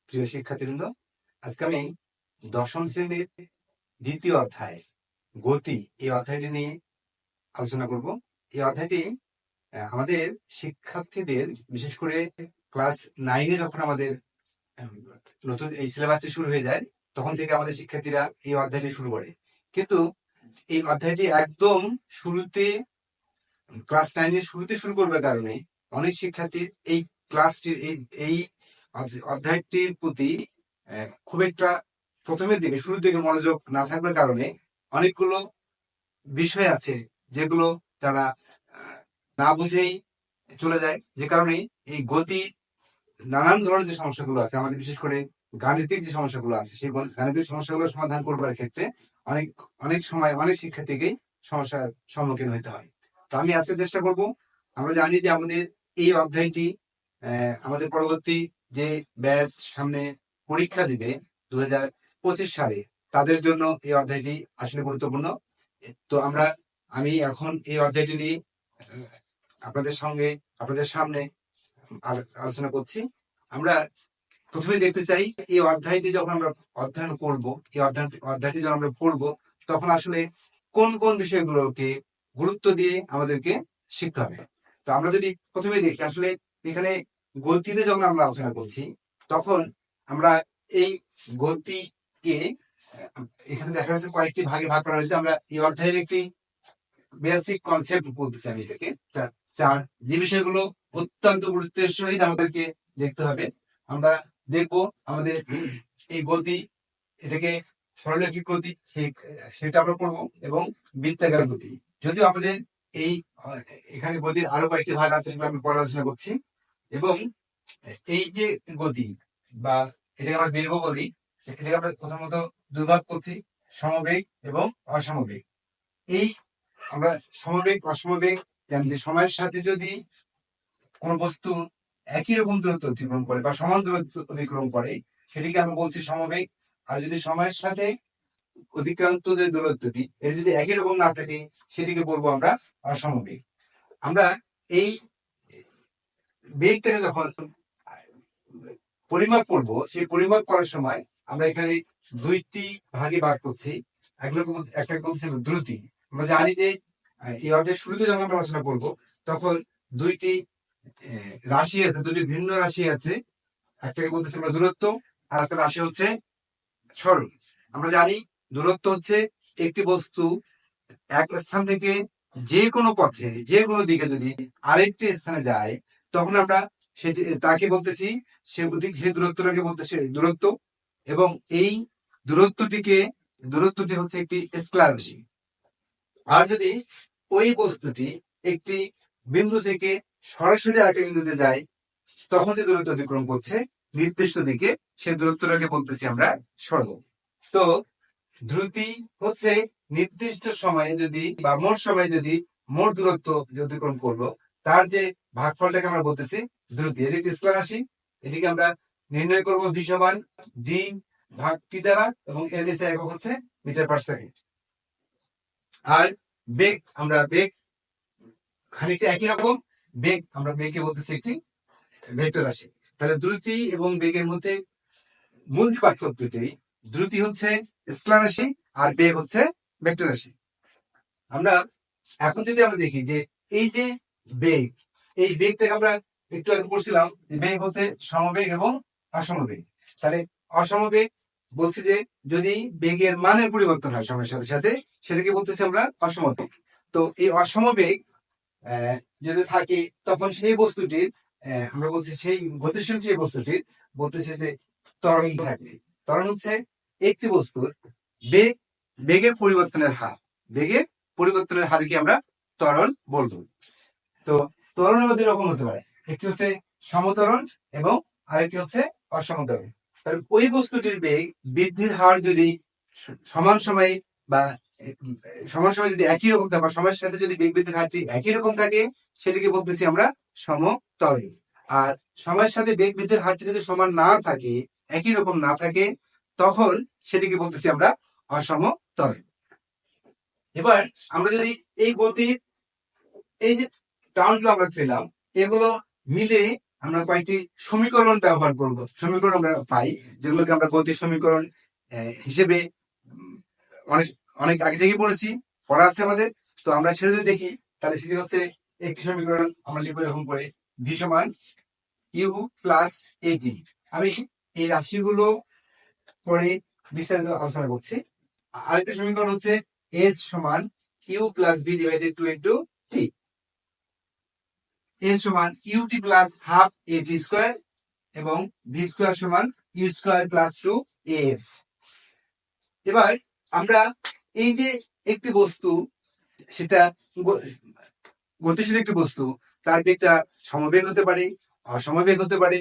প্রিয় শিক্ষার্থীবৃন্দ, আজকে আমি দশম শ্রেণীর দ্বিতীয় অধ্যায় গতি এই অধ্যায়টি নিয়ে আলোচনা করব। এই অধ্যায়টি আমাদের শিক্ষার্থীদের, বিশেষ করে ক্লাস 9-এ যখন আমাদের নতুন এই সিলেবাসটি শুরু হয়ে যায়, তখন থেকে আমাদের শিক্ষার্থীরা এই অধ্যায়টি শুরু করে। কিন্তু এই অধ্যায়টি একদম শুরুতে, ক্লাস 9-এর শুরুতে শুরু করবার কারণে অনেক শিক্ষার্থীর এই ক্লাসটির এই অধ্যায়টির প্রতি খুব একটা প্রথমের দিকে, শুরুর দিকে মনোযোগ না থাকার কারণে অনেকগুলো বিষয় আছে যেগুলো তারা না বুঝেই চলে যায়, যে কারণে এই গতি নানান ধরনের যে সমস্যাগুলো আছে আমাদের, বিশেষ করে গাণিতিক যে সমস্যাগুলো আছে, সেই গাণিতিক সমস্যাগুলো সমাধান করবার ক্ষেত্রে অনেক সময় অনেক শিক্ষার্থীকেই সমস্যার সম্মুখীন হতে হয়। তো আমি আজকে চেষ্টা করব, আমরা জানি যে আমাদের এই অধ্যায়টি আমাদের পরবর্তী যে ব্যাচ সামনে পরীক্ষা দিবে 2025 সালে, তাদের জন্য এই অধ্যায়টি আসলে গুরুত্বপূর্ণ। তো আমি এখন এই অধ্যায়টি নিয়ে আপনাদের সামনে আলোচনা করছি। আমরা প্রথমে দেখতে চাই, এই অধ্যায়টি যখন আমরা অধ্যয়ন করব, এই অধ্যায়টি যখন আমরা পড়বো, তখন আসলে কোন কোন বিষয়গুলোকে গুরুত্ব দিয়ে আমাদেরকে শিখতে হবে। তো আমরা যদি প্রথমে দেখি, আসলে এখানে গতিতে যখন আমরা আলোচনা করছি, তখন আমরা এই গতিকে এখানে দেখা যাচ্ছে কয়েকটি ভাগে ভাগ করা হয়েছে। আমরা এই অধ্যায়ের একটি বেসিক কনসেপ্ট বলতেছি আমি এটাকে, চার যে বিষয়গুলো অত্যন্ত গুরুত্বের সহিত আমাদেরকে দেখতে হবে। আমরা দেখবো আমাদের এই গতি, এটাকে সরলরৈখিক গতি সেটা আমরা পড়বো, এবং বৃত্তাকার গতি। যদিও আমাদের এই এখানে গতির আরো কয়েকটি ভাগ আছে, সেগুলো আমি পরে আলোচনা করছি। এবং এই যে গতি, বা এটাকে আমরা বেগও বলি, এটাকে আমরা প্রথমত দুই ভাগ করছি, সমবেগ এবং অসমবেগ। এই আমরা সমবেগ অসমবেগ জানি যে সময়ের সাথে যদি কোন বস্তু একই রকম দূরত্ব অতিক্রম করে বা সমান দূরত্ব অতিক্রম করে, সেটিকে আমরা বলছি সমবেগ। আর যদি সময়ের সাথে অতিক্রান্ত যে দূরত্বটি এর যদি একই রকম না থাকে, সেটিকে বলবো আমরা অসমবেগ। আমরা এই বেগটাকে যখন পরিমাপ করব, সেই পরিমাপ করার সময় আমরা এখানে দুইটি ভাগে ভাগ করছি। একটা বলছি দ্রুতি। আমরা জানি যে এই অধ্যায়ের শুরুতে যখন আমরা আলোচনা করবো, তখন দুইটি রাশি আছে, দুটি ভিন্ন রাশি আছে। একটাকে বলতেছি আমরা দূরত্ব, আর একটা রাশি হচ্ছে সরল। আমরা জানি দূরত্ব হচ্ছে একটি বস্তু এক স্থান থেকে যে কোনো পথে, যে কোনো দিকে যদি আরেকটি স্থানে যায়, তখন আমরা সেটি তাকে বলতেছি, সেই দূরত্বটাকে বলতেছি দূরত্ব। এবং এই দূরত্বটি হচ্ছে একটি স্কেলার রাশি। আর যদি ওই বস্তুটি একটি বিন্দু থেকে সরাসরি আরেকটি বিন্দুতে যায়, তখন যে দূরত্ব অতিক্রম করছে নির্দিষ্ট দিকে, সেই দূরত্বটাকে বলতেছি আমরা সরল। তো দ্রুতি হচ্ছে নির্দিষ্ট সময়ে যদি, বা মোট সময়ে যদি মোট দূরত্ব অতিক্রম করলো, তার যে ভাগফলটাকে আমরা বলতেছি দ্রুতি। এটি একটি স্কেলার রাশি। এটিকে আমরা নির্ণয় করবো v সমান d ভাগ t দ্বারা, এবং এর একক হচ্ছে মিটার পার সেকেন্ড। আর বেগ খানিকটা একই রকম। আমরা বেগকে বলতেছি একটি ভেক্টর রাশি। তাহলে দ্রুতি এবং বেগের মধ্যে মূল যে পার্থক্যটি, দ্রুতি হচ্ছে স্কেলার রাশি আর বেগ হচ্ছে ভেক্টর রাশি। আমরা এখন যদি আমরা দেখি যে এই যে বেগ, এই বেগটাকে আমরা একটু আগে পড়ছিলাম, বেগ হচ্ছে সমবেগ এবং অসমবেগ। তাহলে অসমবেগ বলছি যে যদি বেগের মানের পরিবর্তন হয় সময়ের সাথে সাথে, সেটাকে বলতেছি আমরা অসমবেগ। তো এই অসমবেগ যদি থাকে, তখন সেই বস্তুটির আমরা বলছি, সেই গতিশীল সেই বস্তুটির বলতেছে যে ত্বরণ থাকবে। ত্বরণ হচ্ছে একটি বস্তুর বেগের পরিবর্তনের হারকে আমরা ত্বরণ বলবো। তো ত্বরণ আমাদের দুই রকম হতে পারে, একটি হচ্ছে সমত্বরণ এবং আরেকটি হচ্ছে অসমত্বরণ। তাহলে ওই বস্তুটির বেগ বৃদ্ধির হার যদি সমান সময়ে বা সমান সময় যদি একই রকম থাকে, বা সময়ের সাথে যদি বেগ বৃদ্ধির হারটি একই রকম থাকে, সেটিকে বলতেছি আমরা সমত্বরণ। আর সময়ের সাথে বেগ বৃদ্ধির হারটি যদি সমান না থাকে, একই রকম না থাকে, তখন সেটিকে বলতেছি আমরা অসমত্বরণ। এবার আমরা যদি এই গতির এই যে টার্মগুলো আমরা পেলাম, এগুলো মিলে আমরা কয়েকটি সমীকরণ ব্যবহার করব। সমীকরণ আমরা পাই, যেগুলোকে আমরা গতির সমীকরণ হিসেবে অনেক অনেক আগে থেকে পড়েছি, পড়া আছে আমাদের। তো আমরা সেটা যদি দেখি, তাহলে সেটি হচ্ছে একটি সমীকরণ আমরা লিখবো এরকম করে, ভি সমান ইউ প্লাস এটি। আমি এই রাশিগুলো পরে বিস্তারিত আলোচনা করছি। আরেকটা সমীকরণ হচ্ছে এইচ সমান U plus B divided to into T. A সমান UT plus half AT square এবং ভি স্কোয়ার সমান U square plus two S. এবার আমরা এই যে একটি বস্তু, সেটা গতিশীল একটি বস্তু, তার বেগটা সমবেগ হতে পারে, অসমবেগ হতে পারে,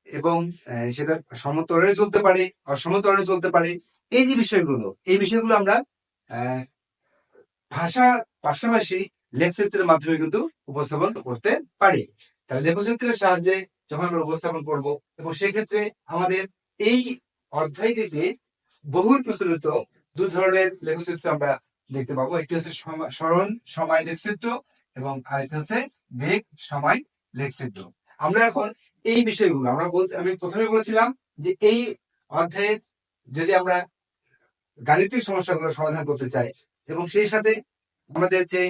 এবং সেটা সমত্বরণে চলতে পারে, অসমত্বরণে চলতে পারে। এই যে বিষয়গুলো, এই বিষয়গুলো আমরা ভাষা পাশাপাশি লেখচিত্রের মাধ্যমে কিন্তু উপস্থাপন করতে পারি। তাহলে লেখচিত্রের সাহায্যে যখন আমরা উপস্থাপন করব, এবং সেক্ষেত্রে আমাদের এই অধ্যায়টিতে বহুল প্রচলিত দু ধরনের লেখচিত্র আমরা দেখতে পাবো। একটি হচ্ছে সরণ সময় লেখচিত্র এবং আরেকটি হচ্ছে বেগ সময় লেখচিত্র। আমরা এখন এই বিষয়গুলো আমি প্রথমে বলেছিলাম যে এই অধ্যায়ে যদি আমরা গাণিতিক সমস্যাগুলো সমাধান করতে চাই, এবং সেই সাথে আমাদের যে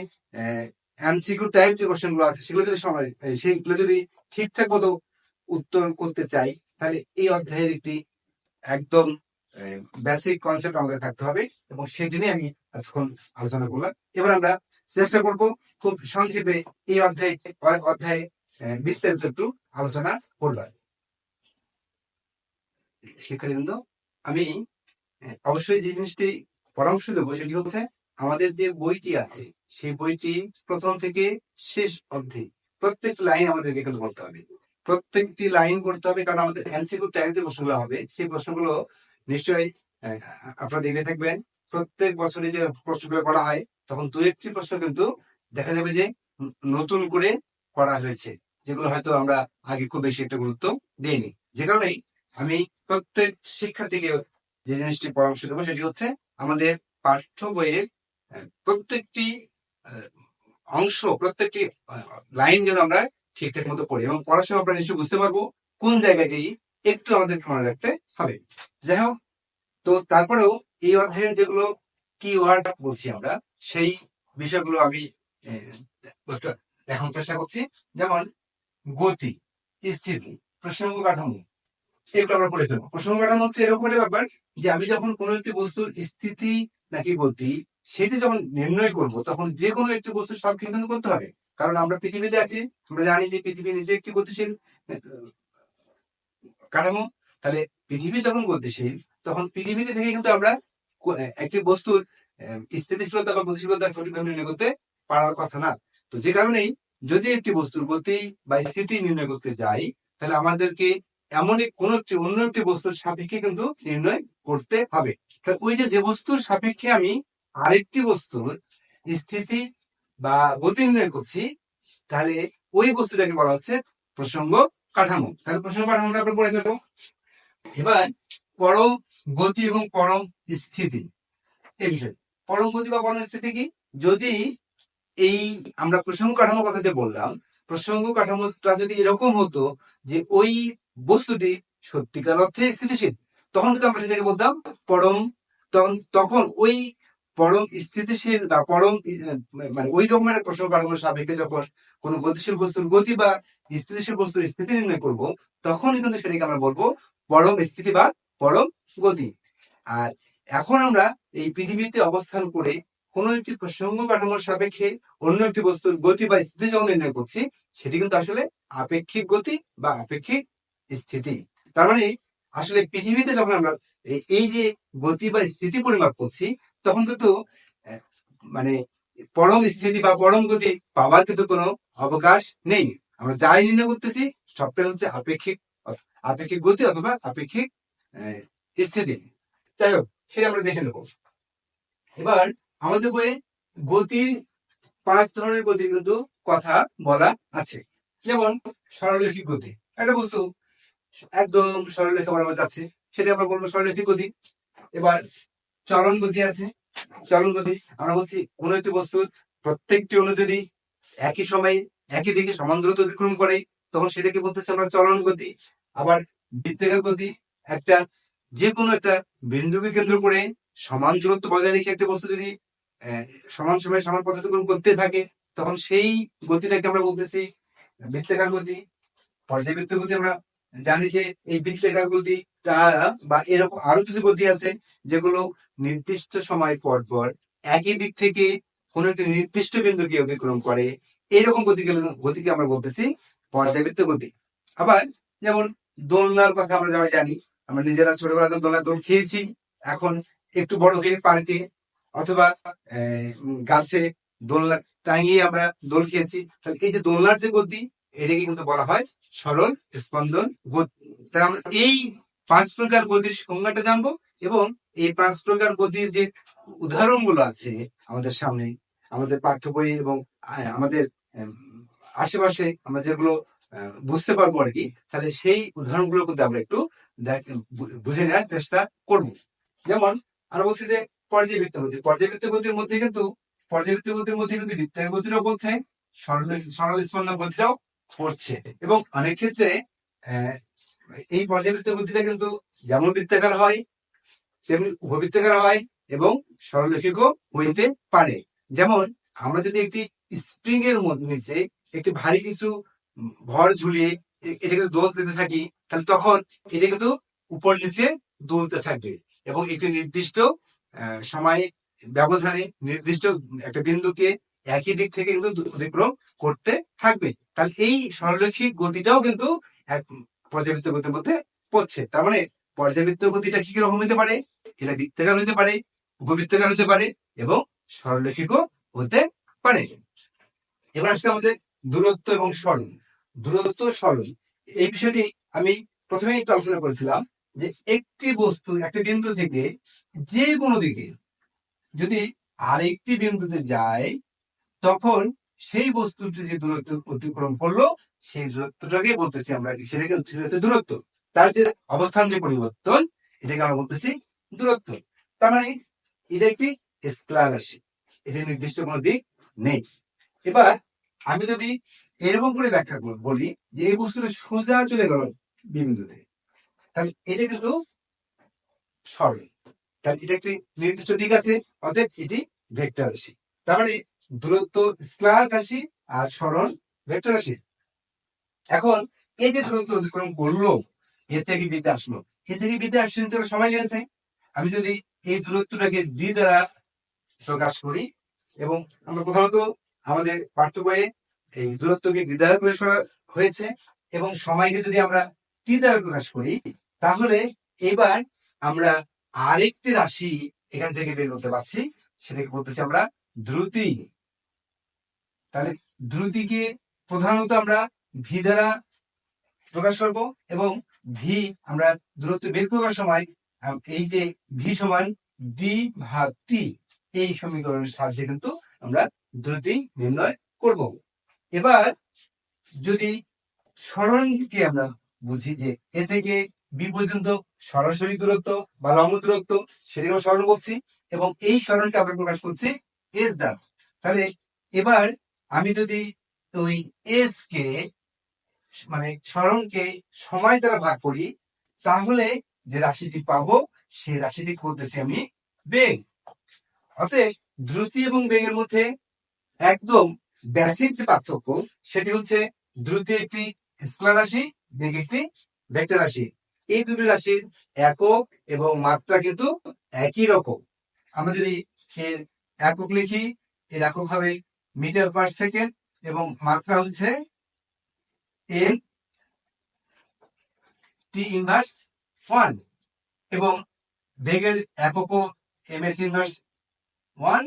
এমসিকিউ টাইপ যে কোশ্চেন গুলো আছে সেগুলো যদি ঠিকঠাক মতো উত্তর করতে চাই, তাহলে এই অধ্যায়ের একটি একদম বেসিক কনসেপ্ট আমাদের থাকতে হবে, এবং সেই জন্যই আমি এতক্ষণ আলোচনা করলাম। এবার আমরা চেষ্টা করব খুব সংক্ষেপে এই অধ্যায়ে বিস্তারিত একটু আলোচনা করবার। শিক্ষার্থীবৃন্দ, আমি অবশ্যই যে জিনিসটি পরামর্শ দেবো সেটি হচ্ছে, আমাদের যে বইটি আছে সেই বইটি প্রথম থেকে শেষ অবধি প্রত্যেক লাইন আমাদেরকে কিন্তু করতে হবে, প্রত্যেকটি লাইন করতে হবে। কারণ আমাদের এমসিকিউ টাইপ যে প্রশ্নগুলো হবে, সেই প্রশ্নগুলো নিশ্চয়ই আপনারা দেখে থাকবেন। প্রত্যেক বছরে যে প্রশ্নগুলো করা হয়, তখন দু একটি প্রশ্ন কিন্তু দেখা যাবে যে নতুন করে করা হয়েছে, যেগুলো হয়তো আমরা আগে খুব বেশি একটা গুরুত্ব দিইনি। যে কারণেই আমি প্রত্যেক শিক্ষার্থীকে যে জিনিসটি পরামর্শ দেবো সেটি হচ্ছে, আমাদের পাঠ্য বইয়ের প্রত্যেকটি অংশ, প্রত্যেকটি লাইন যেন আমরা ঠিকঠাক মতো পড়ি, এবং পড়ার সময় আমরা নিশ্চয়ই বুঝতে পারবো কোন জায়গাটি একটু আমাদের মনে রাখতে হবে। যাই হোক, তো তারপরেও এই অধ্যায়ের যেগুলো কি ওয়ার্ড বলছি আমরা, সেই বিষয়গুলো আমি দেখানোর চেষ্টা করছি। যেমন গতি, স্থিতি, প্রসঙ্গ কাঠামো, এগুলো আমরা পড়ে ফেলবো। প্রসঙ্গ কাঠামো হচ্ছে এরকম একটা ব্যাপার যে আমি যখন কোনো একটি বস্তুর স্থিতি নাকি গতি সেটি যখন নির্ণয় করব, তখন যে কোনো একটি বস্তুর সাপেক্ষে কিন্তু করতে হবে। কারণ আমরা পৃথিবীতে আছি, আমরা জানি যে পৃথিবী নিজে একটি গতিশীল কাঠামো। তাহলে পৃথিবী যখন গতিশীল, তখন পৃথিবীতে থেকে কিন্তু আমরা একটি বস্তুর স্থিতিশীলতা বা গতিশীলতা সঠিকভাবে নির্ণয় করতে পারার কথা না। তো যে কারণেই যদি একটি বস্তুর গতি বা স্থিতি নির্ণয় করতে যাই, তাহলে আমাদেরকে এমন অন্য একটি বস্তুর সাপেক্ষে কিন্তু নির্ণয় করতে হবে। তাহলে ওই যে বস্তুর সাপেক্ষে আমি আরেকটি বস্তুর স্থিতি বা গতি নির্ণয় করছি, তাহলে ওই বস্তুটাকে বলা হচ্ছে প্রসঙ্গ কাঠামো। তাহলে প্রসঙ্গ কাঠামোটা আমরা পড়ে ফেলবো। এবার পরম গতি এবং পরম স্থিতি, এই বিষয় পরম গতি বা পরম স্থিতি কি? যদি এই আমরা প্রসঙ্গ কাঠামোর কথা যে বললাম, প্রসঙ্গ কাঠামোটা যদি এরকম হতো যে ওই বস্তুটি সত্যিকার অর্থে স্থিতিশীল, তখন কিন্তু আমরা সেটাকে বলতাম পরম। তখন ওই পরম স্থিতিশীল বা পরম মানে ওই রকমের প্রসঙ্গ কাঠামোর সাপেক্ষে যখন কোনো গতিশীল বস্তুর গতি বা স্থিতিশীল বস্তুর স্থিতি নির্ণয় করব, তখন কিন্তু সেটাকে আমরা বলবো পরম স্থিতি বা পরম গতি। আর এখন আমরা এই পৃথিবীতে অবস্থান করে কোন একটি প্রসঙ্গ কাঠামোর সাপেক্ষে অন্য একটি বস্তুর গতি বা স্থিতি যখন নির্ণয় করছি, সেটি কিন্তু আসলে আপেক্ষিক গতি বা আপেক্ষিক স্থিতি। তার মানে আসলে পৃথিবীতে যখন আমরা এই যে গতি বা স্থিতি পরিমাপ করছি, তখন কিন্তু মানে পরম স্থিতি বা পরম গতি পাওয়ার কিন্তু কোনো অবকাশ নেই। আমরা যাই নির্ণয় করতেছি সবটাই হচ্ছে আপেক্ষিক গতি অথবা আপেক্ষিক স্থিতি। যাই হোক, সেটা আমরা দেখে নেব। এবার আমাদের বইয়ে গতির 5 ধরনের গতি কিন্তু কথা বলা আছে। যেমন সরলরৈখিক গতি, একটা বস্তু একদম সরলরেখা বরাবর যাচ্ছে, সেটা আমরা বলবো সরলরৈখিক গতি। এবার চলন গতি আছে। চলন গতি আমরা বলছি কোন একটি বস্তুর প্রত্যেকটি অণু যদি একই সময়ে একই দিকে সমান দূরত্ব অতিক্রম করে, তখন সেটাকে বলতেছি আমরা চলন গতি। আবার বৃত্তাকার গতি একটা যে কোনো একটা বিন্দুকে কেন্দ্র করে সমান দূরত্ব বজায় রেখে একটা বস্তু যদি সমান সময়ে সমান পথ অতিক্রম করতে থাকে, তখন সেই গতিটাকে আমরা বলতেছি বৃত্তাকার গতি। পর্যাবৃত্ত গতি আমরা জানি যে এই বৃত্তাকার গতিটা বা এরকম আরো কিছু গতি আছে যেগুলো নির্দিষ্ট সময় পর পর একই দিক থেকে কোনো একটি নির্দিষ্ট বিন্দুকে অতিক্রম করে, এরকম গতিকে আমরা বলতেছি পর্যাবৃত্ত গতি। আবার যেমন দোলনার কথা আমরা সবাই জানি, আমরা নিজেরা ছোটবেলাতে দোলনার দোল খেয়েছি। এখন একটু বড় হয়ে পার্কে অথবা গাছে দোলনা টাঙিয়ে আমরা দোল খেয়েছি। তাহলে এই যে দোলনার যে গতি, এটাকে কিন্তু বলা হয় সরল স্পন্দন গতি। তাহলে আমরা এই 5 প্রকার গতির সংজ্ঞাটা জানবো এবং এই 5 প্রকার গতির যে উদাহরণগুলো আছে আমাদের সামনে, আমাদের পাঠ্য বই এবং আমাদের আশেপাশে আমরা যেগুলো বুঝতে পারবো আর কি, তাহলে সেই উদাহরণগুলো কিন্তু আমরা একটু বুঝে নেওয়ার চেষ্টা করব। যেমন আমরা বলছি যে পর্যাবৃত্ত গতি, পর্যাবৃত্ত গতির মধ্যে কিন্তু বৃত্তাকার গতিটাও বলছে, সরল স্পন্দন গতিটাও পড়ছে। এবং অনেক ক্ষেত্রে এই পর্যাবৃত্ত গতিটা কিন্তু যেমন বৃত্তাকার হয় তেমনি উপবৃত্তাকার হয় এবং সরলরেখিকও হইতে পারে। যেমন আমরা যদি একটি স্প্রিং এর নিচে একটি ভারী কিছু ভর ঝুলিয়ে এটাকে দোল দিতে থাকি, তাহলে তখন এটা কিন্তু উপর নিচে দুলতে থাকবে এবং একটি নির্দিষ্ট সময় ব্যবধানে নির্দিষ্ট একটা বিন্দুকে একই দিক থেকে কিন্তু অতিক্রম করতে থাকবে। তাহলে এই সরলরৈখিক গতিটাও কিন্তু এক পর্যাবৃত্ত গতির মধ্যে পড়ছে। তার মানে পর্যাবৃত্ত গতিটা কি রকম হতে পারে? এটা বৃত্তাকার হতে পারে, উপবৃত্তাকার হতে পারে এবং সরলরৈখিকও হতে পারে। এবার আসলে আমাদের দূরত্ব এবং সরণ। দূরত্ব সরণ এই বিষয়টি আমি প্রথমেই একটু আলোচনা করেছিলাম যে একটি বস্তু একটা বিন্দু থেকে যে কোনো দিকে যদি আরেকটি বিন্দুতে যায়, তখন সেই বস্তুটি যে দূরত্ব অতিক্রম করলো সেই দূরত্বটাকে বলতেছি আমরা, সেটাকে হচ্ছে দূরত্ব। তার যে অবস্থান যে পরিবর্তন, এটাকে আমরা বলতেছি দূরত্ব। তার মানে এটা একটি স্কেলার রাশি, এটা নির্দিষ্ট কোনো দিক নেই। এবার আমি যদি এরকম করে ব্যাখ্যা বলি যে এই বস্তুটা সোজা চলে গেল বিন্দুতে, তাহলে এটা কিন্তু সরল। তাহলে এটা একটি নির্দিষ্ট দিক আছে, অতএব এটি ভেক্টর রাশি। তার মানে দূরত্ব স্কেলার রাশি আর সরণ ভেক্টর রাশি। এখন এই যে দূরত্ব অতিক্রম করলো, এ থেকে বিতে আসলো, এ থেকে বিতে আসতে সময় লেগেছে। আমি যদি এই দূরত্বটাকে ডি দ্বারা প্রকাশ করি, এবং আমরা প্রধানত আমাদের পাঠ্য বইয়ে এই দূরত্বকে ডি দ্বারা প্রকাশ করা হয়েছে, এবং সময়কে যদি আমরা টি দ্বারা প্রকাশ করি, তাহলে এবার আমরা আরেকটি রাশি এখান থেকে বের করতে পারছি, সেটাকে বলতেছি আমরা দ্রুতি। তাহলে দ্রুতিকে প্রধানত আমরা ভি দ্বারা প্রকাশ করব, এবং ভি আমরা দূরত্ব বের করার সময় এই যে ভি সমান ডি ভাগ টি, এই সমীকরণের সাহায্যে কিন্তু আমরা দ্রুতি নির্ণয় করব। এবার যদি সরণকে আমরা বুঝি যে এ থেকে বি পর্যন্ত সরাসরি দূরত্ব বা লম্ব দূরত্ব, সেটাকে আমরা সরণ বলছি, এবং এই সরণকে আমরা প্রকাশ করছি এস দ্বারা। তাহলে এবার আমি যদি ওই এস কে মানে সরণকে সময় দ্বারা ভাগ করি, তাহলে যে রাশিটি পাবো সেই রাশিটি বলতেছি আমি বেগ। অতএব দ্রুতি এবং বেগের মধ্যে একদম বেসিক যে পার্থক্য, সেটি হচ্ছে দ্রুতি একটি স্কেলার রাশি, বেগ একটি ভেক্টর রাশি। এই দুটি রাশির একক এবং মাত্রা কিন্তু একই রকম। আমরা যদি এর একক লিখি, এর একক হবে মিটার পার সেকেন্ড এবং মাত্রা হচ্ছে এন টি ইনভার্স 1, এবং বেগের এককও এমএস ইনভার্স 1,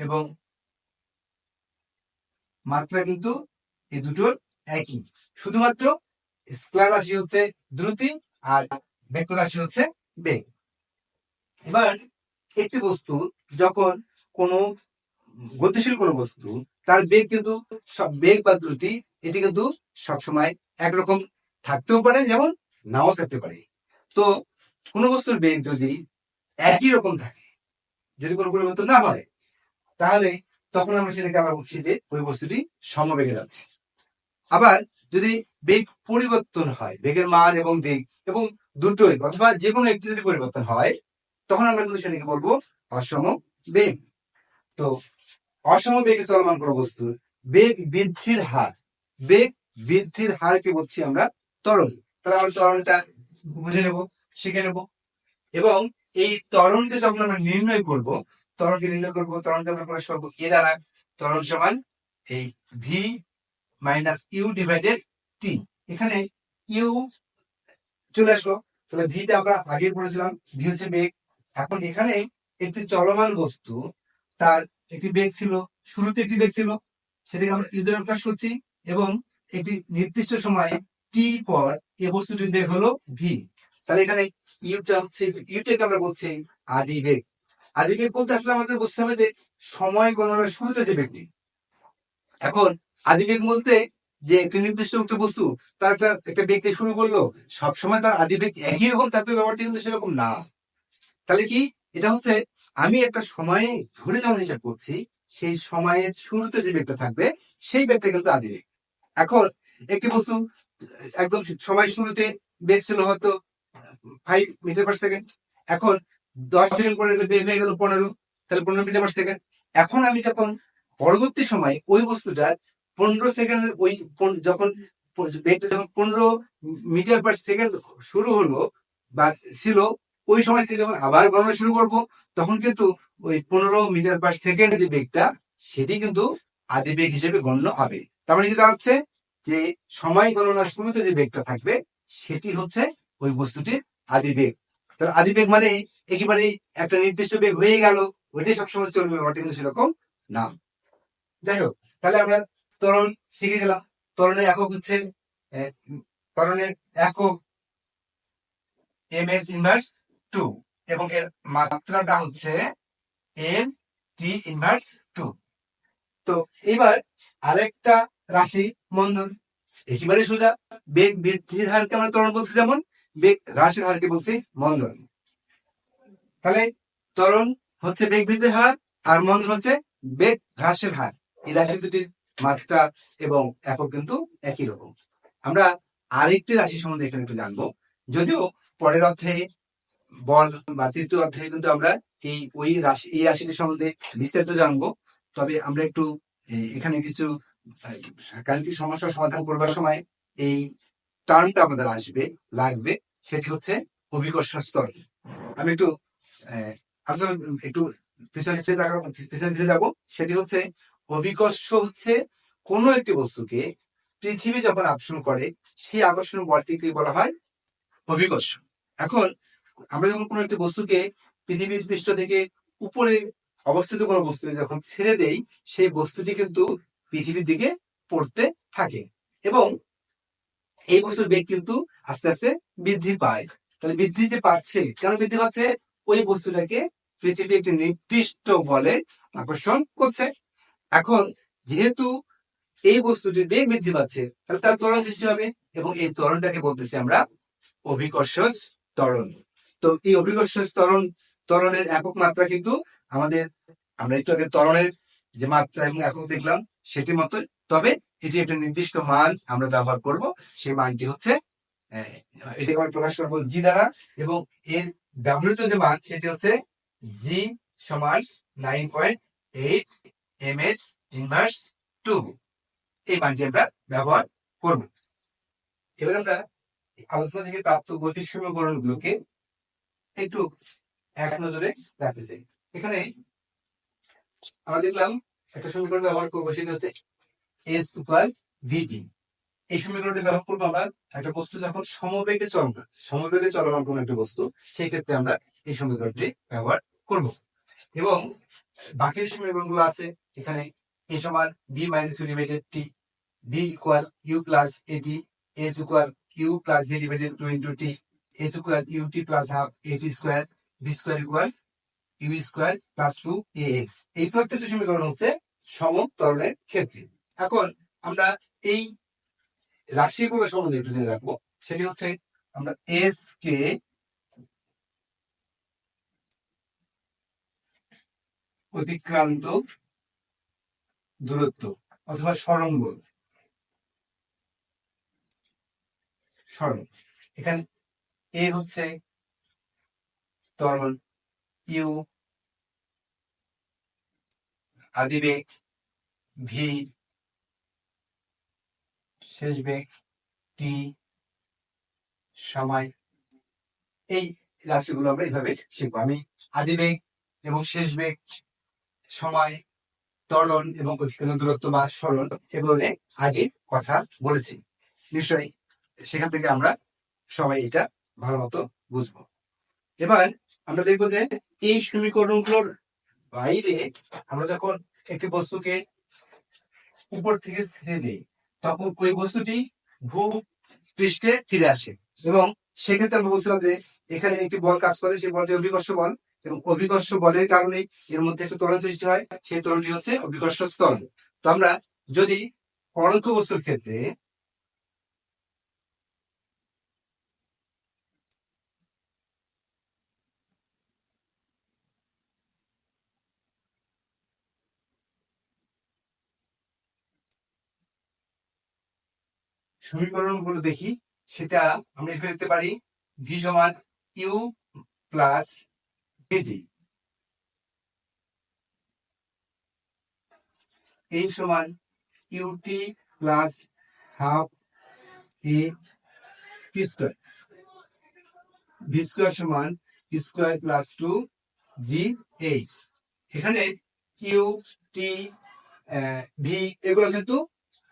এবং মাত্রা কিন্তু এই দুটোর একই। শুধুমাত্র স্কেলার রাশি হচ্ছে দ্রুতি আর ভেক্টর রাশি হচ্ছে বেগ। এবার একটি বস্তু যখন কোনো গতিশীল কোনো বস্তু, তার বেগ কিন্তু সব বেগ বা দ্রুতি এটি কিন্তু সবসময় একরকম থাকতেও পারে, যেমন নাও থাকতে পারে। তো কোনো বস্তুর বেগ যদি একই রকম থাকে, যদি কোনো পরিবর্তন না হয়, তাহলে তখন আমরা সেটাকে আমরা বলছি যে ওই বস্তুটি সমবেগে যাচ্ছে। আবার যদি বেগ পরিবর্তন হয়, বেগের মান এবং দিক এবং দুটোই অথবা যে কোনো একটি যদি পরিবর্তন হয়, তখন আমরা কিন্তু সেটাকে বলবো অসম বেগ। তো অসম বেগে চলমান কোনো বস্তুর বেগ বৃদ্ধির হার, বেগ বৃদ্ধির হারকে বলছি আমরা ত্বরণ। তাহলে আমরা ত্বরণটা বুঝে নেব, শিখে নেব। এবং এই ত্বরণকে যখন আমরা নির্ণয় করব, ত্বরণকে আমরা প্রকাশ করবো এ দ্বারা। ত্বরণ সমান এই ভি মাইনাস ইউ ডিভাইডেড টি। এখানে ইউ চলে আসলো, তাহলে ভিটা আমরা আগে পড়েছিলাম, ভি হচ্ছে বেগ। এখন এখানে একটি চলমান বস্তু, তার একটি বেগ ছিল, শুরুতে একটি বেগ ছিল, সেটাকে আমরা ইউ দ্বারা প্রকাশ করছি, এবং একটি নির্দিষ্ট সময়ে টি পর এই বস্তুটির বেগ হলো ভি। তাহলে এখানে ইউটাকে আমরা বলছি আদি বেগ। আদি বেগ বলতে আসলে আমাদের বুঝতে হবে যে সময় গণনার শুরুতে যে বেগটি। এখন আদি বেগ বলতে যে একটি নির্দিষ্ট একটা বস্তু তার একটা বেগকে শুরু করলো, সবসময় তার আদি বেগ একই রকম থাকবে, ব্যাপারটি কিন্তু সেরকম না। তাহলে কি, এটা হচ্ছে আমি একটা সময়ে ধরে যখন হিসাব করছি, সেই সময়ের শুরুতে যে বেগটা থাকবে সেই বেগটা কিন্তু আদি বেগ। এখন একটি বস্তু একদম সময় শুরুতে বেগ ছিল হয়তো 5 মিটার পার সেকেন্ড, এখন 10 সেকেন্ড পরে বেগ হয়ে গেল 15, তাহলে 15 মিটার পার সেকেন্ড। এখন আমি যখন পরবর্তী সময় ওই বস্তুটার 15 সেকেন্ডের ওই যখন বেগটা যখন 15 মিটার পার সেকেন্ড শুরু হলো বা ছিল, ওই সময় থেকে যখন আবার গণনা শুরু করব, তখন কিন্তু ওই 15 মিটার পার সেকেন্ড যে বেগটা, সেটি কিন্তু আদি বেগ হিসেবে গণ্য হবে। তার মানে কি দাঁড়াচ্ছে, যে সময় গণনার শুরুতে যে বেগটা থাকবে সেটি হচ্ছে ওই বস্তুটির আদি বেগ। তাহলে আদি বেগ মানে একেবারে একটা নির্দিষ্ট বেগ হয়ে গেল, ওইটাই সবসময় চলবে, ওটা কিন্তু সেরকম না। যাই হোক, তাহলে আমরা ত্বরণ শিখে গেলাম। ত্বরণের একক হচ্ছে ত্বরণের একক এমএস ইনভার্স 2, এবং এর মাত্রাটা হচ্ছে এন টি ইনভার্স 2। তো এবার আরেকটা রাশি মন্দন, একেবারে সোজা। বেগ বৃদ্ধির হারকে আমরা ত্বরণ বলছি, যেমন বেগ হ্রাসের হারকে বলছি মন্দন। তাহলে ত্বরণ হচ্ছে বেগ বৃদ্ধির হার আর মন্দন হচ্ছে বেগ হ্রাসের হার। এই রাশি দুটির মাত্রা এবং একক কিন্তু একই রকম। আমরা আরেকটি রাশি সম্বন্ধে এখানে একটু জানবো, যদিও পরের অধ্যায়ে বল বা তৃতীয় অধ্যায়ে কিন্তু আমরা এই রাশিটি সম্বন্ধে বিস্তারিত জানবো। তবে আমরা একটু এখানে কিছু গাণিতিক সমস্যার সমাধান করবার সময় এই টার্মটা আমাদের লাগবে, সেটি হচ্ছে অভিকর্ষ ত্বরণ। আমি একটু আসলে একটু পিছনে ফিরে যাবো। সেটি হচ্ছে অভিকর্ষ হচ্ছে কোনো একটি বস্তুকে পৃথিবী যখন আকর্ষণ করে, সেই আকর্ষণ বলটিকে বলা হয় অভিকর্ষ। এখন আমরা যখন কোনো একটি বস্তুকে পৃথিবীর পৃষ্ঠ থেকে উপরে অবস্থিত কোনো বস্তুকে যখন ছেড়ে দেই, সেই বস্তুটি কিন্তু পৃথিবীর দিকে পড়তে থাকে, এবং এই বস্তুর বেগ কিন্তু আস্তে আস্তে বৃদ্ধি পায়। তাহলে বৃদ্ধি যে পাচ্ছে, কেন বৃদ্ধি পাচ্ছে? ওই বস্তুটাকে পৃথিবী একটি নির্দিষ্ট বলে আকর্ষণ করছে। এখন যেহেতু এই বস্তুটির বেগ বৃদ্ধি পাচ্ছে, তাহলে তার ত্বরণ সৃষ্টি হবে, এবং এই ত্বরণটাকে বলতেছি আমরা অভিকর্ষ ত্বরণ। তো এই অভিকর্ষ ত্বরণের একক মাত্রা কিন্তু আমরা একটু আগে ত্বরণের যে মাত্রা এবং একক দেখলাম সেটি মতো, তবে এটি একটা নির্দিষ্ট মান আমরা ব্যবহার করব। সেই মানটি হচ্ছে এটাকে আমরা প্রকাশ করবো জি দ্বারা, এবং এর ব্যবহৃত যে মান সেটি হচ্ছে জি সমান 9.8 ms ইনভার্স 2। এই মানটি আমরা ব্যবহার করব। এবার আমরা আলোচনা থেকে প্রাপ্ত গতির সমীকরণ গুলোকে একটু এক নজরে রাখতে চাই। এখানে আমরা দেখলাম একটা সমীকরণ ব্যবহার করবো, সেটা হচ্ছে এস ইকুয়াল ভিটি। এই সমীকরণটি ব্যবহার করবো আমরা একটা বস্তু যখন সমবেগে চলমান কোন একটা বস্তু, সেই ক্ষেত্রে আমরা এই সমীকরণটি ব্যবহার করব। এবং বাকি সমীকরণ গুলো আছে এখানে, এ সমান B minus U divided T, B equal U plus AT, S equal U plus V divided 2 into T, S equal U T plus half AT square, B square equal U square plus 2 A X. এই প্রত্যেকটি সমীকরণ হচ্ছে সম ত্বরণের ক্ষেত্রে। এখন আমরা এই রাশিগুলো সম্বন্ধে একটু জেনে রাখবো, সেটি হচ্ছে আমরা এস কে অতিক্রান্ত দূরত্ব অথবা সরঙ্গ, সরল। এখানে এ হচ্ছে ত্বরণ, ইউ আদিবেগ, ভি শেষ বেগ, টি সময়। এই রাশিগুলো আমরা এইভাবে শিখবো। আমি আদিবেগ এবং শেষ বেগ, সময়, ত্বরণ এবং অতিক্রান্ত দূরত্ব বা সরণ এগুলো নিয়ে আগে কথা বলেছি। নিশ্চয়ই সেখান থেকে আমরা সবাই এটা ভালো মতো বুঝবো। এবার আমরা দেখবো যে এই সমীকরণগুলোর বাইরে আমরা যখন একটি বস্তুকে উপর থেকে ছেড়ে দিই তখন ওই বস্তুটি ভূ পৃষ্ঠে ফিরে আসে, এবং সেক্ষেত্রে আমরা বলছিলাম যে এখানে একটি বল কাজ করে, সেই বলটি অভিকর্ষ বল, এবং অভিকর্ষ বলের কারণে এর মধ্যে একটা ত্বরণ সৃষ্টি হয়, সেই ত্বরণটি হচ্ছে অভিকর্ষ ত্বরণ। তো আমরা যদি পরন্ত বস্তুর ক্ষেত্রে সমীকরণ গুলো দেখি, সেটা আমরা এভাবে লিখতে পারি ভি সমান ইউ প্লাস ভিডি, এই সমান UT plus half A P square, V square সমান square plus two G H. এখানে ইউ টি ভি এগুলো কিন্তু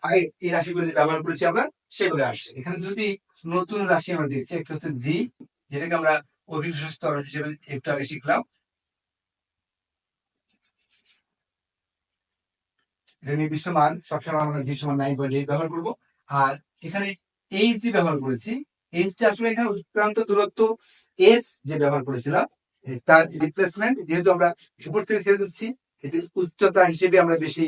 আগে এই রাশিগুলো যে ব্যবহার করেছি আমরা সেগুলো আসছে। এখানে দুটি নতুন রাশি আমরা দিয়েছি, একটা হচ্ছে জি, যেটাকে আমরা অভিকর্ষ ত্বরণ হিসেবে একটু আগে শিখলাম, এটা নির্দিষ্ট মান সবসময় আমরা জি সমান 9.8 ব্যবহার করব। আর এখানে এইচ জি ব্যবহার করেছি, এইচটা আসলে এখানে অতিক্রান্ত দূরত্ব এস যে ব্যবহার করেছিলাম তার রিপ্লেসমেন্ট, যেহেতু আমরা উপর থেকে ছেড়ে দিচ্ছি এটির উচ্চতা হিসেবে আমরা বেশি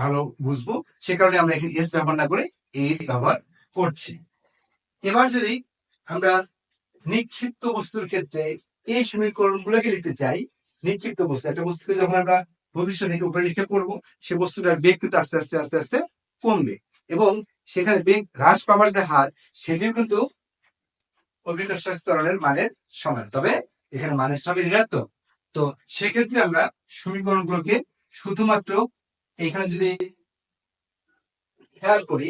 ভালো বুঝবো, সে কারণে আমরা এখানে এস ব্যবহার না করে এইচ ব্যবহার করছি। এবার যদি আমরা নিক্ষিপ্ত বস্তুর ক্ষেত্রে এই সমীকরণগুলোকে লিখতে চাই, নিক্ষিপ্ত বস্তু একটা বস্তুকে যখন আমরা ভবিষ্যৎ থেকে উপরে নিক্ষেপ করবো, সে বস্তুটার বেগ কিন্তু আস্তে আস্তে আস্তে আস্তে কমবে, এবং সেখানে বেগ হ্রাস পাওয়ার যে হার সেটিও কিন্তু অভিকর্ষ ত্বরণের মানের সমান, তবে এখানে মানের সবই ঋণাত্মক। তো সেক্ষেত্রে আমরা সমীকরণগুলোকে শুধুমাত্র এখানে যদি খেয়াল করি,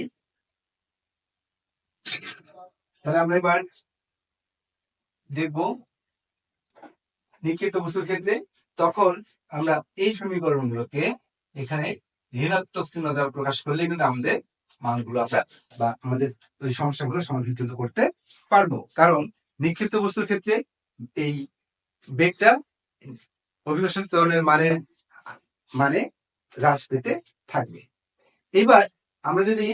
তাহলে আমরা এবার দেখব নিক্ষিপ্ত বস্তুর ক্ষেত্রে তখন আমরা এই সমীকরণগুলোকে এখানে ঋণাত্মক চিহ্ন দ্বারা প্রকাশ করলে কিন্তু আমাদের মানগুলো আমরা বা আমাদের ওই সমস্যাগুলো সমাধান কিন্তু করতে পারবো, কারণ নিক্ষিপ্ত বস্তুর ক্ষেত্রে এই বেগটা অভিকর্ষ ত্বরণের মানে হ্রাস পেতে থাকবে। এবার আমরা যদি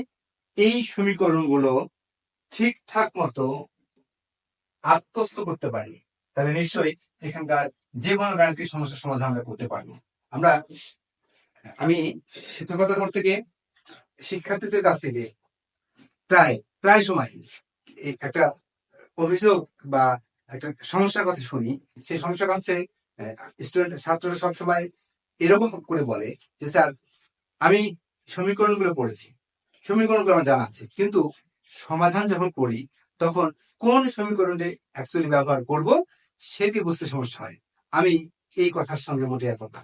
এই সমীকরণগুলো ঠিকঠাক মতো আত্মস্থ করতে পারি, তাহলে নিশ্চয়ই এখানকার যে কোনো গাণিতিক সমস্যার সমাধান আমরা করতে পারবো। আমি শিক্ষকতা করতে গিয়ে শিক্ষার্থীদের কাছ থেকে প্রায় প্রায় সময় একটা অভিযোগ বা একটা সমস্যার কথা শুনি। সেই সমস্যাটা হচ্ছে ছাত্ররা সবসময় এরকম করে বলে যে স্যার আমি সমীকরণগুলো পড়েছি, সমীকরণগুলো আমার জানা আছে, কিন্তু সমাধান যখন করি তখন কোন সমীকরণটি অ্যাকচুয়ালি ব্যবহার করব সেটি বুঝতে সমস্যা হয়। আমি এই কথার সঙ্গে মোটে একমত না,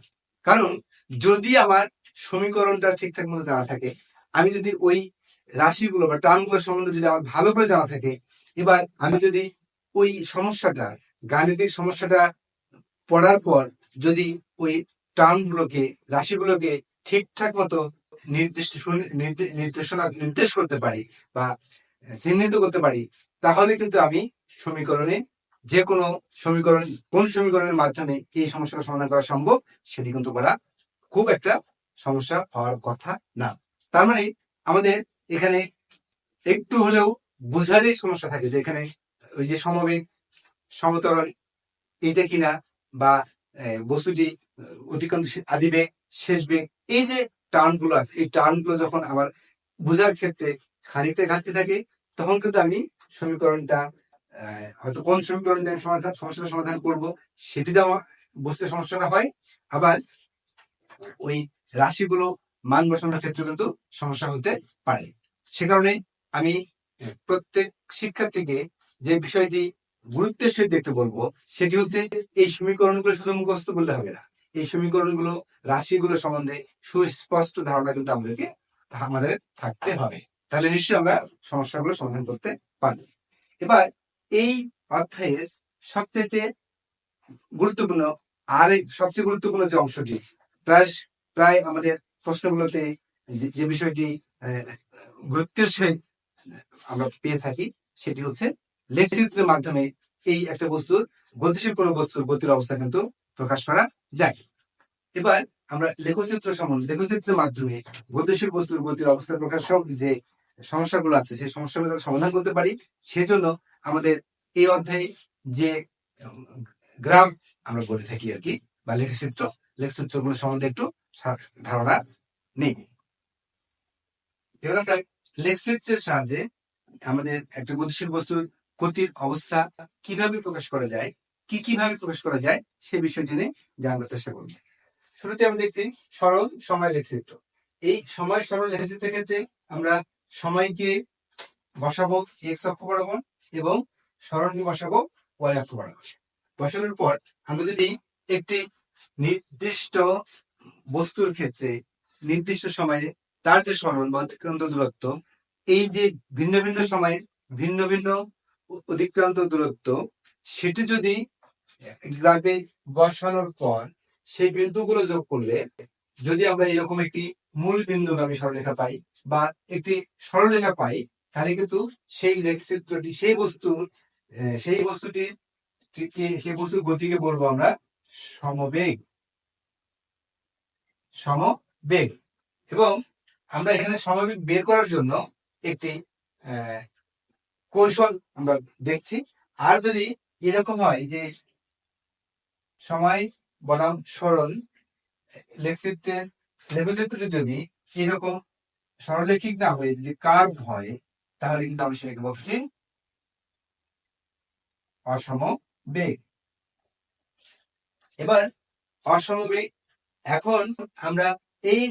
কারণ যদি আমার সমীকরণটা ঠিকঠাক মতো জানা থাকে, আমি যদি ওই রাশিগুলো বা টার্মগুলোর সম্বন্ধে যদি আমার ভালো করে জানা থাকে, এবার আমি যদি ওই সমস্যাটা গাণিতিক সমস্যাটা পড়ার পর যদি ওই টার্মগুলোকে রাশিগুলোকে ঠিকঠাক মতো নির্দেশ করতে পারি বা চিহ্নিত করতে পারি, তাহলে কিন্তু আমি সমীকরণে যে কোনো সমীকরণ কোন সমীকরণের মাধ্যমে এই সমস্যাটা সমাধান করা সম্ভব সেটি কিন্তু বলা খুব একটা সমস্যা হওয়ার কথা না। তার মানে আমাদের এখানে একটু হলেও বোঝারই সমস্যা থাকে যে এখানে ওই যে সমবেগ সমতরণ এটা কিনা, বা বস্তুটি অতিক্রান্ত আদিবেগ শেষ বেগ, এই যে টার্মগুলো আছে এই টার্মগুলো যখন আমার বোঝার ক্ষেত্রে খানিকটা ঘাটতি থাকে, তখন কিন্তু আমি সমীকরণটা হয়তো কোন সমীকরণ দিয়ে সমস্যাটা সমাধান করব সেটি যেমন বুঝতে সমস্যাটা হয়, আবার ওই রাশিগুলো মান বসানোর ক্ষেত্রে কিন্তু সমস্যা হতে পারে। সে কারণে আমি প্রত্যেক শিক্ষার্থীকে যে বিষয়টি গুরুত্বের সহিত দেখতে বলবো সেটি হচ্ছে এই সমীকরণগুলো শুধু মুখস্থ করলে হবে না। এই সমীকরণগুলো, রাশিগুলো সম্বন্ধে সুস্পষ্ট ধারণা কিন্তু আমাদের থাকতে হবে। তাহলে নিশ্চয়ই আমরা সমস্যাগুলো সমাধান করতে পারবো। এবার এই অধ্যায়ের সবচেয়ে গুরুত্বপূর্ণ সবচেয়ে গুরুত্বপূর্ণ যে অংশটি প্রায় আমাদের প্রশ্নগুলোতে যে বিষয়টি গুরুত্বের সহিত আমরা পেয়ে থাকি সেটি হচ্ছে লেখচিত্রের মাধ্যমে এই একটা বস্তুর গতিশীল কোনো বস্তুর গতির অবস্থা কিন্তু প্রকাশ করা যায়। এবার আমরা লেখচিত্রের মাধ্যমে গতিশীল বস্তুর গতির অবস্থা প্রকাশ যে সমস্যাগুলো আছে সেই সমস্যাগুলো সমাধান করতে পারি। সেই জন্য আমাদের এই অধ্যায়ে যে গ্রাফ আমরা বলে থাকি আর কি, বা লেখচিত্রগুলো সম্বন্ধে একটু ধারণা নেই। এবার আমরা লেখচিত্রের সাহায্যে আমাদের একটা গতিশীল বস্তুর গতির অবস্থা কিভাবে প্রকাশ করা যায়, কিভাবে প্রকাশ করা যায় সে বিষয়টি নিয়ে জানার চেষ্টা করব। শুরুতে আমরা দেখছি সরল সময় লেখচিত্র। এই সময় সরল লেখচিত্রের ক্ষেত্রে আমরা সময়কে বসাবো এক্স অক্ষ বরাবর এবং সরণকে বসাবো ওয়াই অক্ষ বরাবর। বসানোর পর আমরা যদি একটি নির্দিষ্ট বস্তুর ক্ষেত্রে নির্দিষ্ট সময়ে তার যে সরণ বা অতিক্রান্ত দূরত্ব, এই যে ভিন্ন ভিন্ন সময়ে ভিন্ন ভিন্ন অতিক্রান্ত দূরত্ব, সেটি যদি গ্রাফে বসানোর পর সেই বিন্দুগুলো যোগ করলে যদি আমরা এরকম একটি মূল বিন্দুগামী সরলরেখা পাই বা একটি সরলরেখা পাই, তাহলে কিন্তু সেই লেখচিত্রটি সেই বস্তুর গতিকে বলবো আমরা সমবেগ। এবং আমরা এখানে সমবেগ বের করার জন্য একটি কৌশল আমরা দেখছি। আর যদি এরকম হয় যে সময় বনাম সরল লেখচিত্রটি যদি এরকম সরলরৈখিক না হয়ে যদি কার্ভ হয়, তাহলে কিন্তু আমি সেটাকে বলছি অসমবেগ। এবার অসমবেগ, এখন আমরা এই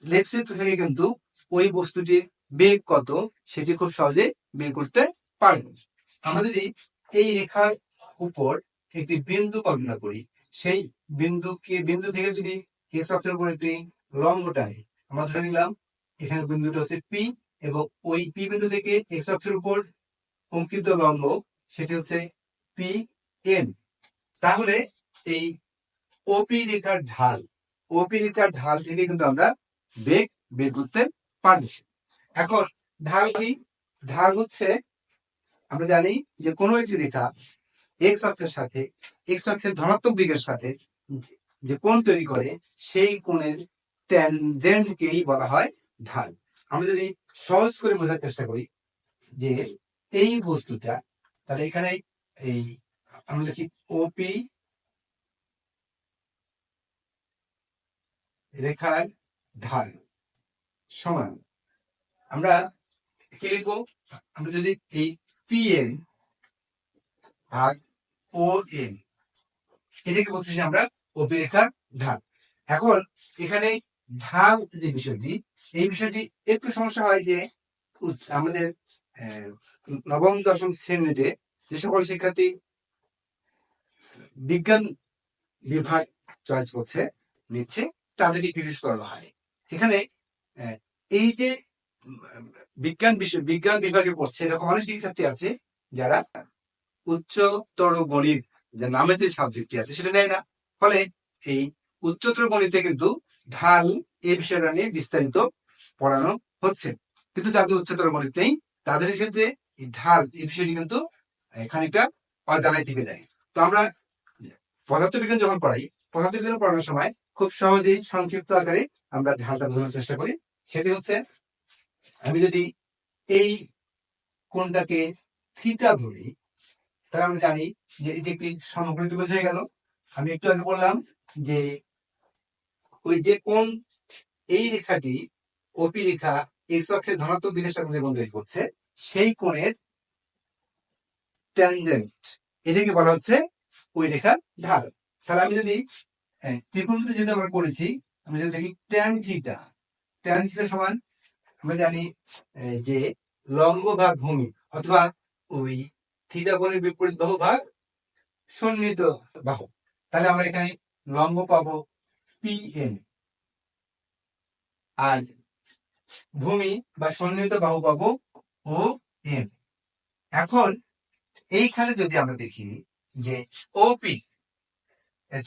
লেখচিত্র থেকে কিন্তু ওই বস্তুটির বেগ কত সেটি খুব সহজে বের করতে পারবো। আমরা যদি এই রেখার উপর একটি বিন্দু কল্পনা করি, সেই বিন্দু থেকে যদি এক্স অক্ষের উপর একটি লম্ব টানি, আমরা ধরে নিলাম এখানে বিন্দুটা হচ্ছে পি, এবং ওই পি বিন্দু থেকে এক্স অক্ষের উপর অঙ্কিত লম্ব সেটি হচ্ছে পি এন। তাহলে এই ওপি রেখার ঢাল থেকে কিন্তু আমরা বেগ বের করতে পারবো। এখন ঢাল কি? ঢাল হচ্ছে, আমরা জানি যে কোনো একটি রেখা এক্স অক্ষের ধনাত্মক দিকের সাথে যে কোণ তৈরি করে সেই কোণের ট্যানজেন্টকেই বলা হয় ঢাল। আমরা যদি সহজ করে বোঝার চেষ্টা করি যে এই বস্তুটা, তাহলে এখানে এই আমরা লিখি ওপি রেখার ঢাল সমান, আমরা কি লিখবো? আমরা যদি এই পি এন ভাগ ও এন, এটাকে বলতেছি আমরা ওপি রেখার ঢাল। এখন এখানে ঢাল যে বিষয়টি, এই বিষয়টি একটু সমস্যা হয় যে আমাদের নবম দশম শ্রেণীতে যে সকল শিক্ষার্থী বিজ্ঞান বিভাগ চয়েস করছে নিচ্ছে, তাদেরকে ফিজিক্স পড়ানো হয়। এখানে এই যে বিজ্ঞান বিভাগে পড়ছে এরকম অনেক শিক্ষার্থী আছে যারা উচ্চতর গণিত যে নামে যে সাবজেক্টটি আছে সেটা নেয় না। ফলে এই উচ্চতর গণিতে কিন্তু ঢাল এই বিষয়টা নিয়ে বিস্তারিত পড়ানো হচ্ছে, কিন্তু যাদের উচ্চতর গণিত নেই তাদের ক্ষেত্রে ঢাল এই বিষয়টি কিন্তু খানিকটা অজানাই থেকে যায়। তো আমরা পদার্থবিজ্ঞান যখন পদার্থবিজ্ঞান পড়ানোর সময় খুব সহজেই সংক্ষিপ্ত আকারে আমরা ঢালটা বোঝানোর চেষ্টা করি। সেটি হচ্ছে, আমি যদি এই কোণটাকে থিটা ধরি, তাহলে আমরা জানি যে এটি একটি সমকোণ ত্রিভুজ হয়ে গেল। আমি একটু আগে বললাম যে ওই যে কোণ, এই রেখাটি ওপি রেখা এক্স অক্ষের ধনাত্মক দিকের সাথে যে কোণ তৈরি করছে সেই কোণের ট্যানজেন্ট, এটাকে বলা হচ্ছে ওই রেখার ঢাল। তাহলে আমি যদি ত্রিকোণটি যদি আমরা করেছি, আমি যদি দেখি ট্যান থিটা সমান, আমরা জানি যে লম্ব ভাগ ভূমি, অথবা ওই থিটা কোণের বিপরীত বাহু ভাগ সন্নিহিত বাহু। তাহলে আমরা এখানে লম্ব পাবো PN, আর ভূমি বা সন্নিহিত বাহু পাবো ON। এখন এইখানে যদি আমরা দেখি যে ওপি,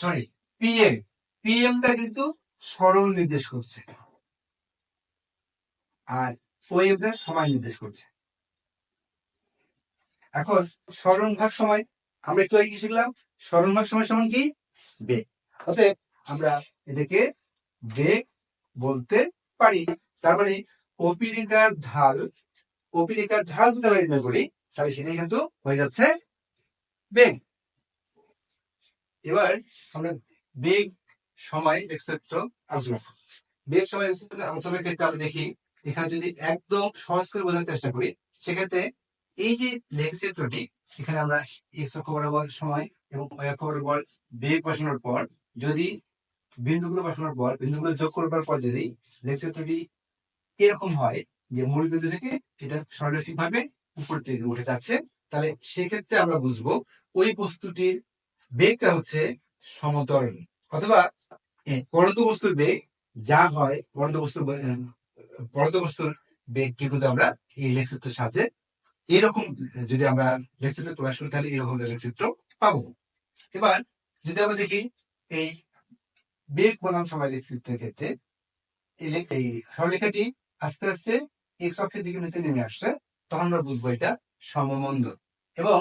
সরি, পিএমটা কিন্তু সরল নির্দেশ করছে, আর ওএমটা সময় নির্দেশ করছে। এখন সরণ ভাগ সময় আমরা একটু আগে কি শিখলাম? সরণ ভাগ সময় সমান কি? বেগ। অতএব আমরা এটাকে বেগ বলতে পারি। তার মানে ওপি রেখার ঢাল যদি আমরা নির্ণয় করি, তাহলে সেটাই কিন্তু হয়ে যাচ্ছে বেগ। এবার আমরা বেগ সময় ক্ষেত্র আলোচনা করব। বেগ সময় আলোচনার ক্ষেত্রে আমরা দেখি, এখানে যদি একদম সহজ করে বোঝার চেষ্টা করি, সেক্ষেত্রে এই যে লেখচিত্রটি, এখানে আমরা এক্স অক্ষ বরাবর সময় এবং ওয়াই অক্ষ বরাবর বেগ বসানোর পর, যদি বিন্দুগুলো যোগ করবার পর যদি লেখচিত্রটি এরকম হয় যে মূল বিন্দু থেকে এটা সরলরৈখিক ভাবে উপর থেকে উঠে যাচ্ছে, তাহলে সেক্ষেত্রে আমরা বুঝবো ওই বস্তুটির বেগটা হচ্ছে সমতরণ, অথবা পরন্ত বস্তুর বেগ যা হয়, পরন্ত বস্তুর বেগ কিন্তু আমরা এই লেখচিত্রের সাহায্যে এরকম, যদি আমরা লেখচিত্র প্রকাশ করি, তাহলে এরকম লেখচিত্র পাবো। এবার যদি আমরা দেখি এই বেগ বনাম সময় লেখচিত্রের ক্ষেত্রে এই সরলরেখাটি আস্তে আস্তে এক্স অক্ষের দিকে নিচে নেমে আসছে, তখন আমরা বুঝবো এটা সমমন্দল। এবং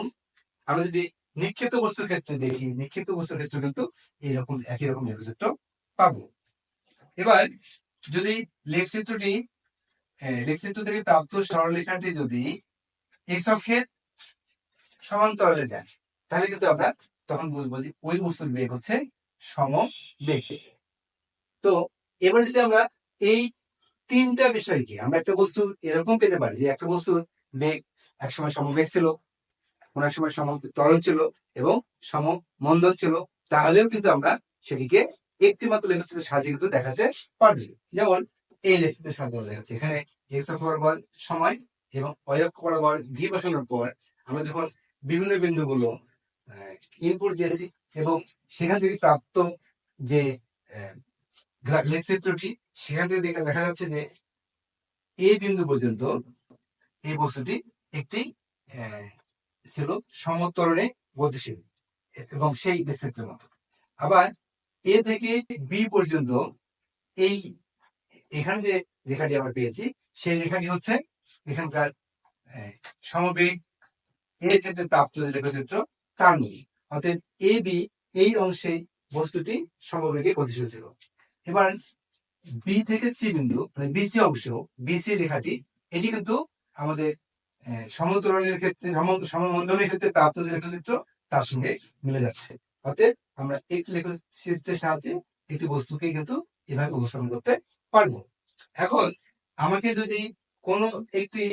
আমরা যদি নিক্ষিপ্ত বস্তুর ক্ষেত্রে দেখি, নিক্ষিপ্ত বস্তুর ক্ষেত্রে কিন্তু এইরকম একই রকম লেখচিত্র পাবো। এবার যদি লেখচিত্র থেকে প্রাপ্ত সরলরেখাটি যদি এক্স অক্ষের সমান্তরালে যায়, তাহলে কিন্তু আমরা তখন বুঝবো যে ওই বস্তুর বেগ হচ্ছে সমবেগ। তো এবার যদি আমরা এই তিনটা বিষয়কে, আমরা একটা বস্তু এরকম পেতে পারি যে একটা বস্তুর বেগ একসময় সমবেগ ছিল, কোন এক সময় সমতরণ ছিল এবং সমমন্দল ছিল, তাহলেও কিন্তু আমরা সেটিকে একটি মাত্র লেখচিত্রের সাহায্যে কিন্তু দেখাতে পারবো। যেমন এই লেখচিত্রের সাহায্যে দেখাচ্ছে, এখানে এক্স অক্ষ বরাবর সময় এবং ওয়াই অক্ষ বরাবর ভি বসানোর পর আমরা যখন বিভিন্ন বিন্দুগুলো ইনপুট দিয়েছি এবং সেখান থেকে প্রাপ্ত যে লেখচিত্রটি, সেখান থেকে দেখা যাচ্ছে যে এই বিন্দু পর্যন্ত এই বস্তুটি একটি ছিল সমতরণে গতিশীল এবং সেই লেখচিত্রের মতো। আবার এ থেকে বি পর্যন্ত এই এখানে যে রেখাটি আমরা পেয়েছি, সেই রেখাটি হচ্ছে এখানকার সমবেগ এর ক্ষেত্রে প্রাপ্ত যে লেখচিত্র তার মূল। অতএব এ বি এই অংশে বস্তুটি সমবেগে গতিশীল ছিল। এবার বি থেকে সি বিন্দু, মানে বিসি অংশ, বিসি রেখাটি, এটি কিন্তু আমাদের সমতরণের ক্ষেত্রে, সমমন্দনের ক্ষেত্রে প্রাপ্ত যে লেখচিত্র তার সঙ্গে মিলে যাচ্ছে। অতএব আমরা একটি লেখচিত্রের সাহায্যে একটি বস্তুকে কিন্তু এভাবে উপস্থাপন করতে পারবো। এখন আমাকে যদি কোনো একটি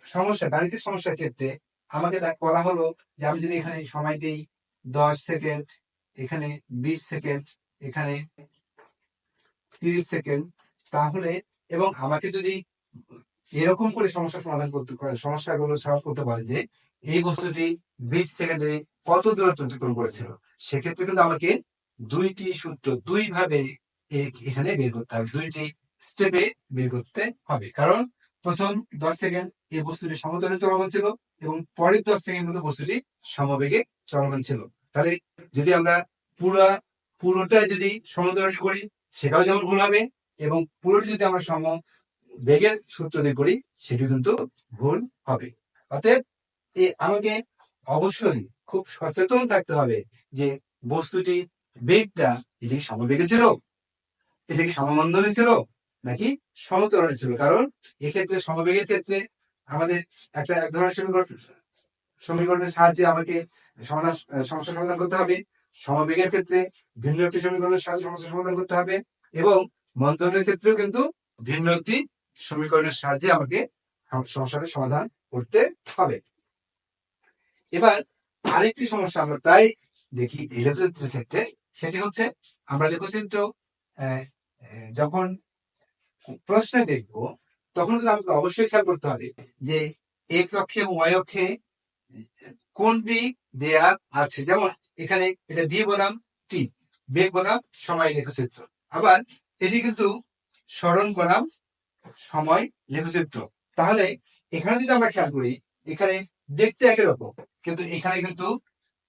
সমস্যা, গাণিতিক সমস্যার ক্ষেত্রে আমাকে বলা হলো যে আমি যদি এখানে সময় দিই 10 সেকেন্ড, এখানে 20 সেকেন্ড, এখানে 30 সেকেন্ড, তাহলে এবং আমাকে যদি এরকম করে সমস্যাগুলো সলভ করতে পারে যে এই বস্তুটি 20 সেকেন্ডে কত দূরত্ব অতিক্রম করেছিল, সেক্ষেত্রে কিন্তু আমাকে দুইটি সূত্র দুই ভাবে এখানে বের করতে হবে, দুইটি স্টেপে বের করতে হবে। কারণ প্রথম 10 সেকেন্ড এই বস্তুটি সমতলে চলমান ছিল এবং পরের 10 সেকেন্ড কিন্তু বস্তুটি সমবেগে চলমান ছিল। তাহলে যদি আমরা পুরোটা যদি সমতলে করি, সেটাও যেমন ভুল হবে, এবং পুরোটি যদি আমরা বেগের সূত্র দিয়ে করি, সেটি কিন্তু ভুল হবে। অতএব আমাকে অবশ্যই খুব সচেতন থাকতে হবে যে বস্তুটি বেগটা, এটি সমবেগে ছিল, এটা কি সমমন্দলে ছিল নাকি সমতরণে ছিল। কারণ এক্ষেত্রে সমবেগের ক্ষেত্রে আমাদের এক ধরনের সমীকরণের সাহায্যে আমাকে সমস্যা সমাধান করতে হবে, সমবেগের ক্ষেত্রে ভিন্ন একটি সমীকরণের সাহায্যে সমস্যা সমাধান করতে হবে, এবং মন্দনের ক্ষেত্রেও কিন্তু ভিন্ন একটি সমীকরণের সাহায্যে আমাকে সমস্যাটা সমাধান করতে হবে। এবার আরেকটি সমস্যা আমরা প্রায় দেখি এই লেখচিত্রের ক্ষেত্রে, সেটি হচ্ছে আমরা লেখচিত্র যখন প্রশ্নে দেখব, তখন কিন্তু আমাকে অবশ্যই খেয়াল করতে হবে যে এক্স অক্ষে এবং ওয়াই অক্ষে কোনটি দেয়া আছে। যেমন এখানে এটা ডি বনাম টি, বেগ বনাম সময় লেখচিত্র। আবার এটি কিন্তু সরণ বনাম সময় লেখচিত্র। তাহলে এখানে যদি আমরা খেয়াল করি, এখানে দেখতে একই রকম, কিন্তু এখানে কিন্তু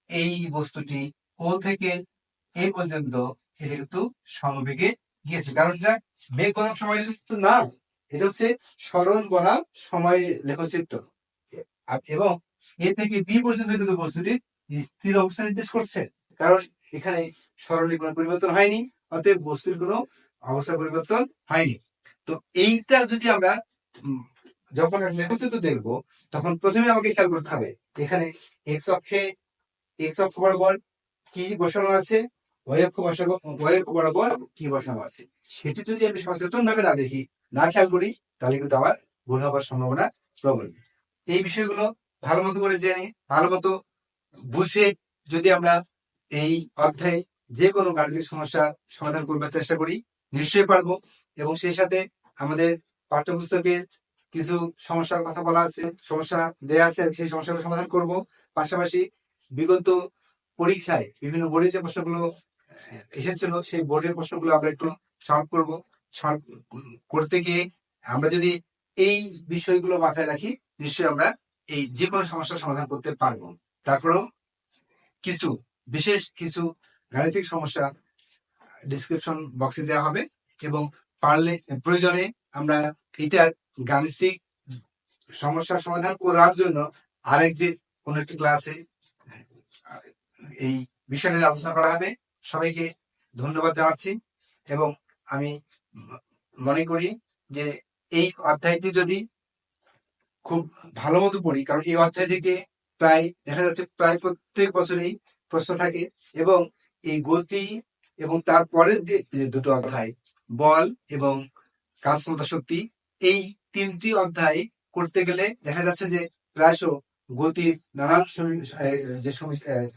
এই বস্তুটি ও থেকে এই পর্যন্ত এটা কিন্তু সমবেগে গিয়েছে, কারণ এটা বেগ বনাম সময় লেখচিত্র না, এটা হচ্ছে সরণ বনাম সময় লেখচিত্র। এবং এ থেকে বি পর্যন্ত কিন্তু বস্তুটি স্থির অবস্থা নির্দেশ করছে, কারণ এখানে সরণের কোনো পরিবর্তন হয়নি, অতএব বস্তুর কোনো অবস্থা পরিবর্তন হয়নি। তো এইটা যদি আমরা যখন লেখচিত্র দেখবো, তখন প্রথমে আমাকে খেয়াল করতে হবে এখানে এক্স অক্ষ বরাবর কি বসানো আছে, ওয়াই অক্ষ বরাবর কি বসানো আছে। সেটি যদি আমি সচেতন ভাবে না দেখি, না খেয়াল করি, তাহলে কিন্তু আবার ভুল হওয়ার সম্ভাবনা প্রবল। এই বিষয়গুলো ভালো মতো করে জেনে, ভালো মতো বুঝে যদি আমরা এই অধ্যায়ে যে কোনো গাণিতিক সমস্যা সমাধান করবার চেষ্টা করি, নিশ্চয়ই পারবো। এবং সেই সাথে আমাদের পাঠ্যপুস্তকে কিছু সমস্যার কথা বলা আছে, সমস্যা দেয়া আছে, সেই সমস্যাগুলো সমাধান করব। পাশাপাশি বিগত পরীক্ষায় বিভিন্ন বোর্ডের যে প্রশ্নগুলো এসেছিল, সেই বোর্ডের প্রশ্নগুলো আমরা একটু সলভ করব। সলভ করতে গিয়ে আমরা যদি এই বিষয়গুলো মাথায় রাখি, নিশ্চয়ই আমরা এই যে কোনো সমস্যার সমাধান করতে পারবো। তারপরেও বিশেষ কিছু গাণিতিক সমস্যা ডিসক্রিপশন বক্সে দেওয়া হবে, এবং পারলে প্রয়োজনে আমরা এটার গাণিতিক সমস্যার সমাধান করার জন্য আরেকদিন কোন একটি ক্লাসে এই বিষয় নিয়ে আলোচনা করা হবে। সবাইকে ধন্যবাদ জানাচ্ছি, এবং আমি মনে করি যে এই অধ্যায়টি যদি খুব ভালো মতো পড়ি, কারণ এই অধ্যায় থেকে প্রায় দেখা যাচ্ছে প্রায় প্রত্যেক বছরেই প্রশ্ন থাকে, এবং এই গতি এবং তারপরের যে দুটো অধ্যায় বল এবং কাজ ক্ষমতা শক্তি, এই তিনটি অধ্যায় করতে গেলে দেখা যাচ্ছে যে প্রায়শ গতির নানান যে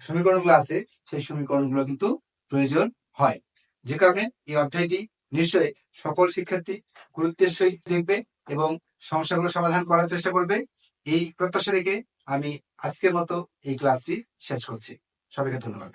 সমীকরণগুলো আছে, সেই সমীকরণগুলো কিন্তু প্রয়োজন হয়। যে কারণে এই অধ্যায়টি নিশ্চয়ই সকল শিক্ষার্থী গুরুত্বের সহিত দেখবে এবং সমস্যাগুলো সমাধান করার চেষ্টা করবে। এই প্রত্যাশা রেখে আমি আজকের মতো এই ক্লাসটি শেষ করছি। সবাইকে ধন্যবাদ।